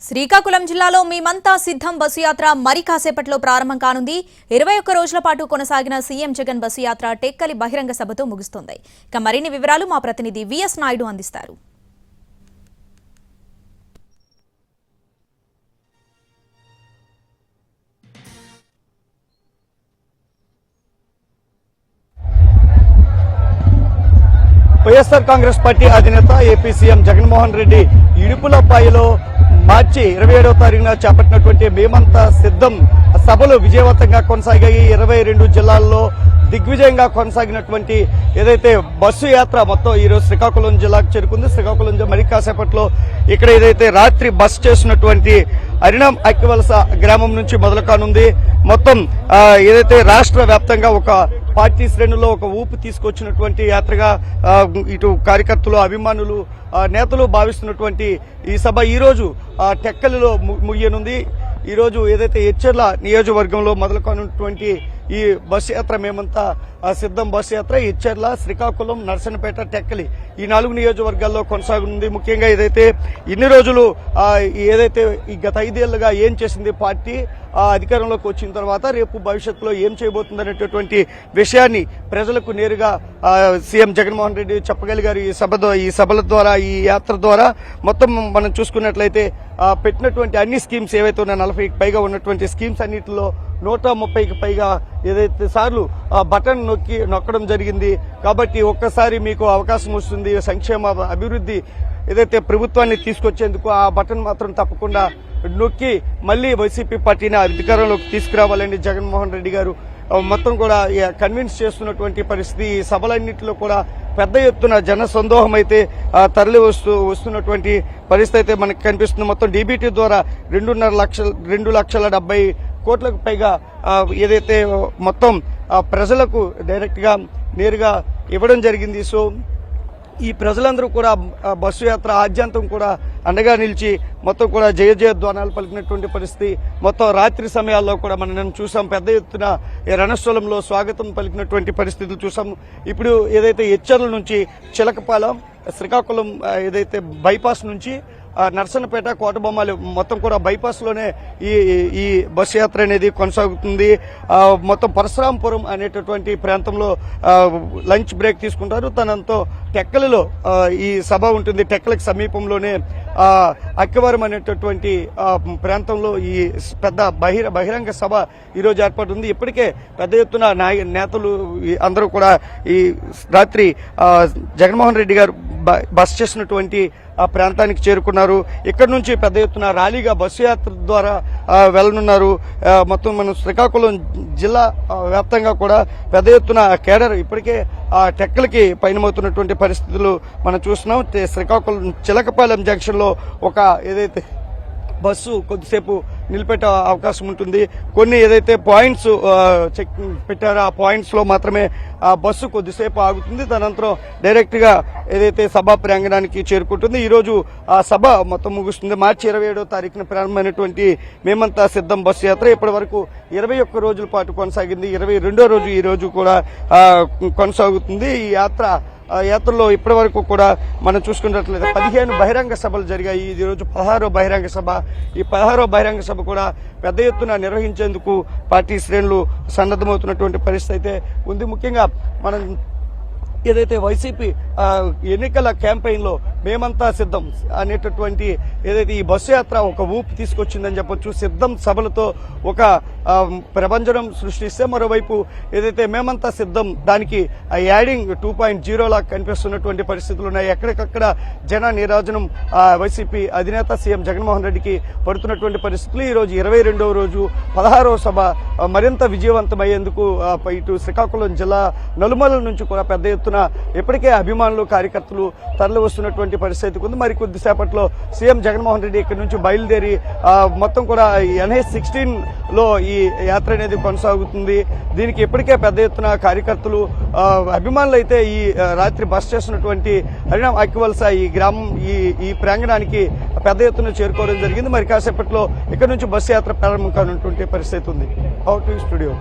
శ్రీకాకుళం జిల్లాలో మేమంతా సిద్ధం బస్సు యాత్ర మరి కాసేపట్లో ప్రారంభం కానుంది. 21 రోజుల పాటు కొనసాగిన సీఎం జగన్ బస్సు యాత్ర టెక్కలి బహిరంగ సభతో ముగుస్తుంది. ఇక మరిన్ని వివరాలు మా ప్రతినిధి విఎస్ నాయుడు అందిస్తారు. వైఎస్ఆర్ కాంగ్రెస్ పార్టీ అధినేత ఏపీ సీఎం జగన్మోహన్ రెడ్డి ఇడుపులపాయలో మార్చి 27వ తారీఖున చేపట్టినటువంటి మేమంతా సిద్ధం సభలు విజయవంతంగా కొనసాగాయి. 22 జిల్లాల్లో దిగ్విజయంగా కొనసాగినటువంటి ఏదైతే బస్సు యాత్ర మొత్తం ఈరోజు శ్రీకాకుళం జిల్లాకు చేరుకుంది. శ్రీకాకుళం జిల్లా మరి కాసేపట్లో ఇక్కడ ఏదైతే రాత్రి బస్ చేసినటువంటి అరిణం అక్కివలస గ్రామం నుంచి మొదలు కానుంది. మొత్తం ఏదైతే రాష్ట్ర వ్యాప్తంగా ఒక పార్టీ శ్రేణుల్లో ఒక ఊపు తీసుకొచ్చినటువంటి యాత్రగా ఇటు కార్యకర్తలు, అభిమానులు, నేతలు భావిస్తున్నటువంటి ఈ సభ ఈ రోజు టెక్కలిలో ముగియనుంది. ఈ రోజు ఏదైతే ఎచ్చెర్ల నియోజకవర్గంలో మొదలు కానున్నటువంటి ఈ బస్సు యాత్ర మేమంతా సిద్ధం బస్సు యాత్ర ఎచ్చెర్ల, శ్రీకాకుళం, నర్సన్నపేట, టెక్కలి ఈ 4 నియోజకవర్గాల్లో కొనసాగుతుంది. ముఖ్యంగా ఏదైతే ఇన్ని రోజులు ఏదైతే ఈ గత 5 ఏళ్లుగా ఏం చేసింది పార్టీ అధికారంలోకి వచ్చిన తర్వాత రేపు భవిష్యత్తులో ఏం చేయబోతుందనేటటువంటి విషయాన్ని ప్రజలకు నేరుగా సీఎం జగన్మోహన్ రెడ్డి చెప్పగలిగారు. ఈ సభల ద్వారా, ఈ యాత్ర ద్వారా మొత్తం మనం చూసుకున్నట్లయితే పెట్టినటువంటి అన్ని స్కీమ్స్ ఏవైతే ఉన్నాయో 40కి పైగా ఉన్నటువంటి స్కీమ్స్ అన్నింటిలో 130కి పైగా ఏదైతే సార్లు బటన్ నొక్కడం జరిగింది. కాబట్టి ఒక్కసారి మీకు అవకాశం వస్తుంది సంక్షేమ అభివృద్ధి ఏదైతే ప్రభుత్వాన్ని తీసుకొచ్చేందుకు ఆ బటన్ మాత్రం తప్పకుండా నొక్కి మళ్లీ వైసీపీ పార్టీని అధికారంలోకి తీసుకురావాలని జగన్మోహన్ రెడ్డి గారు మొత్తం కూడా కన్విన్స్ చేస్తున్నటువంటి పరిస్థితి. ఈ సభలన్నింటిలో కూడా పెద్ద ఎత్తున జన సందోహం అయితే తరలి వస్తున్నటువంటి పరిస్థితి అయితే మనకు కనిపిస్తుంది. మొత్తం డీబీటీ ద్వారా 2,70,000 కోట్లకు పైగా ఏదైతే మొత్తం ప్రజలకు డైరెక్ట్ గా నేరుగా ఇవ్వడం జరిగింది. సో ఈ ప్రజలందరూ కూడా బస్సు యాత్ర ఆద్యంతం కూడా అండగా నిలిచి మొత్తం కూడా జయ జయధ్వానాలు పలికినటువంటి పరిస్థితి. మొత్తం రాత్రి సమయాల్లో కూడా మనం చూసాం. పెద్ద ఎత్తున రణస్థలంలో స్వాగతం పలికినటువంటి పరిస్థితులు చూసాం. ఇప్పుడు ఏదైతే ఎచ్చెర్ల నుంచి చిలకపాలెం, శ్రీకాకుళం ఏదైతే బైపాస్ నుంచి నర్సన్నపేట, కోటబొమ్మాలి మొత్తం కూడా బైపాస్ లోనే ఈ బస్సు యాత్ర అనేది కొనసాగుతుంది. మొత్తం పరశురాంపురం అనేటటువంటి ప్రాంతంలో లంచ్ బ్రేక్ తీసుకుంటారు. తనంతో టెక్కలిలో ఈ సభ ఉంటుంది. టెక్కలికి సమీపంలోనే అక్కవరం అనేటటువంటి ప్రాంతంలో ఈ పెద్ద బహిరంగ సభ ఈరోజు ఏర్పడుతుంది. ఇప్పటికే పెద్ద ఎత్తున నేతలు అందరూ కూడా ఈ రాత్రి జగన్మోహన్ రెడ్డి గారు బస్ చేసినటువంటి ఆ ప్రాంతానికి చేరుకున్నారు. ఇక్కడ నుంచి పెద్ద ఎత్తున ర్యాలీగా బస్సు యాత్ర ద్వారా వెళ్లనున్నారు. మొత్తం మనం శ్రీకాకుళం జిల్లా వ్యాప్తంగా కూడా పెద్ద ఎత్తున కేడర్ ఇప్పటికే టెక్కలకి పయనమవుతున్నటువంటి పరిస్థితులు మనం చూస్తున్నాం. శ్రీకాకుళం చిలకపాలెం జంక్షన్ లో ఒక ఏదైతే బస్సు కొద్దిసేపు నిలిపెట్టే అవకాశం ఉంటుంది. కొన్ని ఏదైతే పాయింట్స్ చెక్ పెట్టారో ఆ పాయింట్స్ లో మాత్రమే ఆ బస్సు కొద్దిసేపు ఆగుతుంది. తదనంతరం డైరెక్ట్ గా ఏదైతే సభా ప్రాంగణానికి చేరుకుంటుంది. ఈ రోజు ఆ సభ మొత్తం ముగుస్తుంది. మార్చి 27వ తారీఖున ప్రారంభమైనటువంటి మేమంతా సిద్ధం బస్సు యాత్ర ఇప్పటి వరకు 21 రోజుల పాటు కొనసాగింది. 22వ రోజు ఈ రోజు కూడా కొనసాగుతుంది. ఈ యాత్రలో ఇప్పటి వరకు కూడా మనం చూసుకున్నట్లయితే 15 బహిరంగ సభలు జరిగాయి. ఈ రోజు 16వ బహిరంగ సభ. ఈ 16వ బహిరంగ సభ కూడా పెద్ద ఎత్తున నిర్వహించేందుకు పార్టీ శ్రేణులు సన్నద్దమవుతున్నటువంటి పరిస్థితి అయితే ఉంది. ముఖ్యంగా మనం ఏదైతే వైసీపీ ఎన్నికల క్యాంపెయిన్ లో మేమంతా సిద్ధం అనేటటువంటి ఏదైతే ఈ బస్సు యాత్ర ఒక ఊపు తీసుకొచ్చిందని చెప్పొచ్చు. సిద్ధం సభలతో ఒక ప్రభంజనం సృష్టిస్తే మరోవైపు ఏదైతే మేమంతా సిద్ధం దానికి యాడింగ్ 2.0 లాగా కనిపిస్తున్నటువంటి పరిస్థితులు ఉన్నాయి. ఎక్కడికక్కడ జన నీరాజనం వైసీపీ అధినేత సీఎం జగన్మోహన్ రెడ్డికి పడుతున్నటువంటి పరిస్థితులు. ఈ రోజు 22వ రోజు 16వ సభ మరింత విజయవంతమయ్యేందుకు ఇటు శ్రీకాకుళం జిల్లా నలుమూలల నుంచి కూడా పెద్ద ఎత్తున ఇప్పటికే అభిమానులు, కార్యకర్తలు తరలి వస్తున్నటువంటి పరిస్థితి ఉంది. మరి కొద్దిసేపట్లో సీఎం జగన్మోహన్ రెడ్డి ఇక్కడి నుంచి బయలుదేరి మొత్తం కూడా NH-16 లో ఈ యాత్ర అనేది కొనసాగుతుంది. దీనికి ఇప్పటికే పెద్ద ఎత్తున కార్యకర్తలు, అభిమానులు అయితే ఈ రాత్రి బస్ చేసినటువంటి అరిణం అక్కివలస ఈ గ్రామం ఈ ప్రాంగణానికి పెద్ద ఎత్తున చేరుకోవడం జరిగింది. మరి కాసేపట్లో ఇక్కడ నుంచి బస్సు యాత్ర ప్రారంభం కానున్నటువంటి పరిస్థితి ఉంది. Out studio.